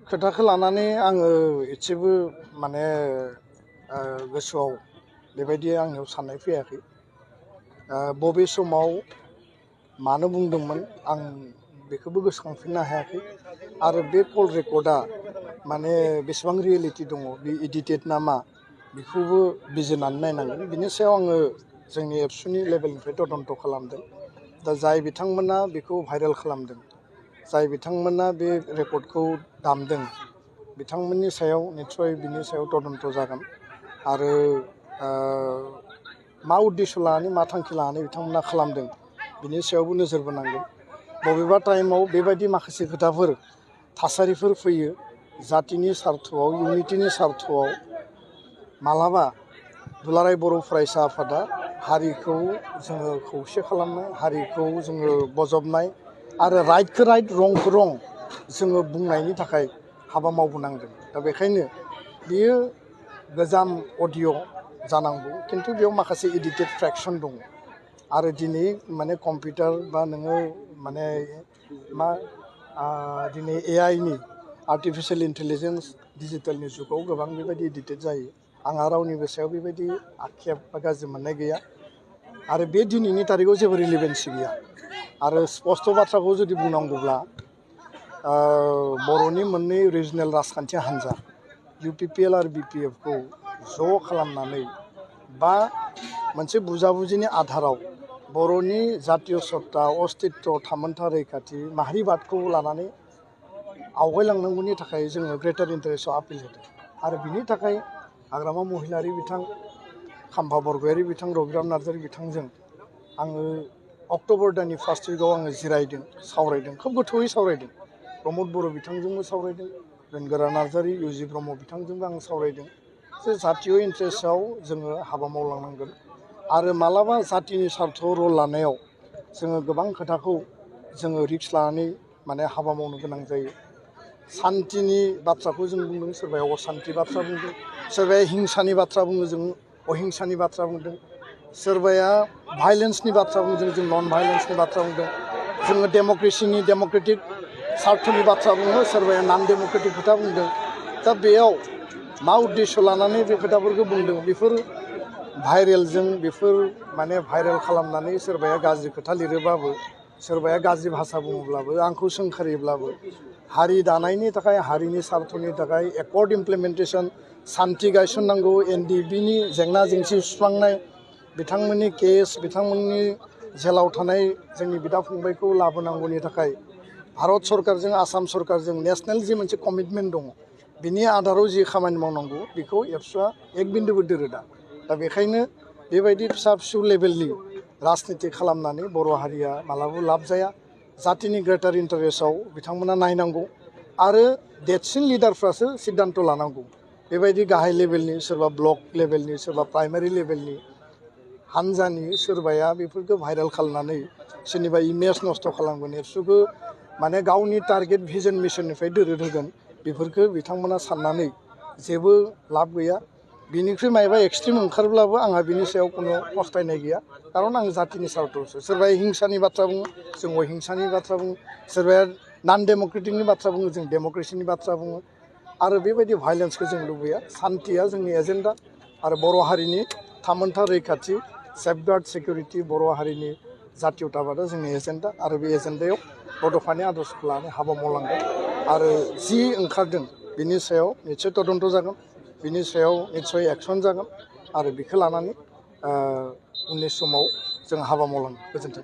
खोथाखौ लानानै आङो एसेबो माने गोसोआव बेबायदि आंनियाव साननाय फैयाखै। बबे समाव मानो बुंदोंमोन आं बेखौबो गोसोखांफिननो हायाखै आरो बे कल रेकर्डआ माने बेसेबां रियेलिटि दङ बे एडिटेड ना मा बेखौबो बिजिरनानै नायनांगोन। बिनि सायाव आङो जोंनि एबसुनि लेभेलनिफ्राय तदन्त खालामदों। दा जाय बिथांमोना बेखौ भाइरेल खालामदों, जाय बिथांमोना बे रेकर्डखौ दामदों, बिथांमोननि सायाव निस्सय बिनि सायाव तदन्त जागोन आरो मा उद्देश्य लानानै मा थांखि लानानै बिथांमोना खालामदों बिनि सायावबो नोजोर बोनांगोन। बबेबा टाइमाव बेबायदि माखासे खोथाफोर थासारिफोर फैयो जातिनि सार्थआव, इउनिटिनि सार्थआव मालाबा दुलाराय बर' फरायसा आफादा हारिखौ जोङो खौसे खालामनाय, हारिखौ जोङो बजबनाय आरो राइटखौ राइट रंखौ रं जोङो बुंनायनि थाखाय हाबा मावबोनांदों। दा बेखायनो बियो गोजाम अडिअ जानांगौ, खिन्थु बेयाव माखासे एडिटेड फ्रेक्सन दङ आरो दिनै माने कम्पिउटार बा नोङो माने मा दिनै एआइनि आर्टिफिशियेल इन्टेलिजेन्स डिजिटेलनि जुगाव गोबां बेबायदि एडिटेड जायो। आंहा रावनिबो सायाव बेबायदि आक्षेप बा गाज्रि मोननाय गैया आरो बे दिनैनि तारिखआव जेबो रिलेभेन्सि गैया। आरो स्पष्ट बाथ्राखौ जुदि बुंनांगौब्ला बर'नि मोननै रिजनेल राजखान्थि हान्जा UPPL आरो BPFखौ ज' खालामनानै बा मोनसे बुजाबुजिनि आधाराव बर'नि जातीय सत्ता, अस्तित्व, थामोन्था रैखाथि, माहारिबादखौ लानानै आवगायलांनांगौनि थाखाय जोङो ग्रेटार इन्टारेस्टआव आपिल होदों आरो बिनि थाखाय हाग्रामा महिलारि बिथां, खाम्फा बरगयारि बिथां, रबिराम नार्जारि बिथांजों आङो अक्ट'बर दाननि फार्स्ट उइकआव आङो जिरायदों, सावरायदों, खोब गोथौयै सावरायदों। प्रमद बर' बिथांजोंबो सावरायदों, बेनगोरा नार्जारि, UG ब्रह्म बिथांजोंबो आं सावरायदों जे जातीय इन्टारेस्टआव जोङो हाबा मावलांनांगोन आरो मालाबा जातिनि सार्थआव रल लानायाव जोङो गोबां खोथाखौ जोङो रिक्स लानानै माने हाबा मावनो गोनां जायो। सान्तिनि बाथ्राखौ जों बुंदों, सोरबाया असान्ति बाथ्रा बुंदों, सोरबाया हिंसानि बाथ्रा बुङो, जों अहिंसानि बाथ्रा बुंदों, सोरबाया भाइलेन्सनि बाथ्रा बुंदों, जों नन भाइलेन्सनि बाथ्रा बुंदों, जोङो डेम'क्रेसिनि डेम'क्रेटिक सार्थनि बाथ्रा बुङो, सोरबाया नन डेम'क्रेटिक खोथा बुंदों। दा बेयाव मा उद्देश्य लानानै बे खोथाफोरखौ बुंदों बेफोर भाइरेलजों बेफोर माने भाइरेल खालामनानै सोरबाया गाज्रि खोथा लिरोबाबो, सोरबाया गाज्रि भाषा बुङोब्लाबो, आंखौ सोंखारियोब्लाबो हारि दानायनि थाखाय, हारिनि सार्थनि थाखाय एकर्ड इमप्लिमेन्टेसन, सान्थि गायसननांगौ, NDBनि जेंना जेंसि सुस्रांनाय, बिथांमोननि केस, बिथांमोननि जेलाव थानाय जोंनि बिदा फंबायखौ लाबोनांगौनि थाखाय भारत सरकारजों, आसाम सरकारजों नेसनेल जि मोनसे कमिटमेन्ट दङ, बिनि आधाराव जि खामानि मावनांगौ बेखौ एबसुआ एक बिन्दुबो दोरोदा। दा बेखायनो बेबायदि फिसा फिसौ लेभेलनि राजनिति खालामनानै बर' हारिया मालाबाबो लाब जाया। जातिनि ग्रेटार इन्टारेस्टआव बिथांमोना नायनांगौ आरो देरसिन लिडारफ्रासो सिद्धान्त लानांगौ। बेबायदि गाहाय लेभेलनि, सोरबा ब्लक लेभेलनि, सोरबा प्राइमारि लेभेलनि हान्जानि सोरबाया बेफोरखौ भाइरेल खालामनानै सोरनिबा इमेज नस्थ' खालामगोन, एबसुखौ माने गावनि टारगेट भिजन मिशननिफ्राय दोरोद होगोन, बेफोरखौ बिथांमोना साननानै जेबो लाब गैया। बिनिख्रुइ मायबा एक्सट्रिम ओंखारब्लाबो आंहा बिनि सायाव खुनु फस्थायनाय गैया, खारन आं जातिनि सार्थआवसो। सोरबाया हिंसानि बाथ्रा बुङो, जों अहिंसानि बाथ्रा बुङो, सोरबाया नन डेम'क्रेटिकनि बाथ्रा बुङो, जों डेम'क्रेसिनि बाथ्रा बुङो आरो बेबायदि भाइलेन्सखौ जों लुबैया। सान्थिया जोंनि एजेन्डा आरो बर' हारिनि थामोन्था रैखाथि, सेफगार्ड सिकिउरिटि, बर' हारिनि जातीयताबादा जोंनि एजेन्डा आरो बे एजेन्डायाव बड'फानि आदर्शखौ लानानै हाबा मावलांगोन आरो जि ओंखारदों बिनि सायाव निस्सय तदन्त जागोन, बिनि सायाव निस्सय एक्सन जागोन आरो बेखौ लानानै उननि समाव जों हाबा मावलांगोन। गोजोन्थों।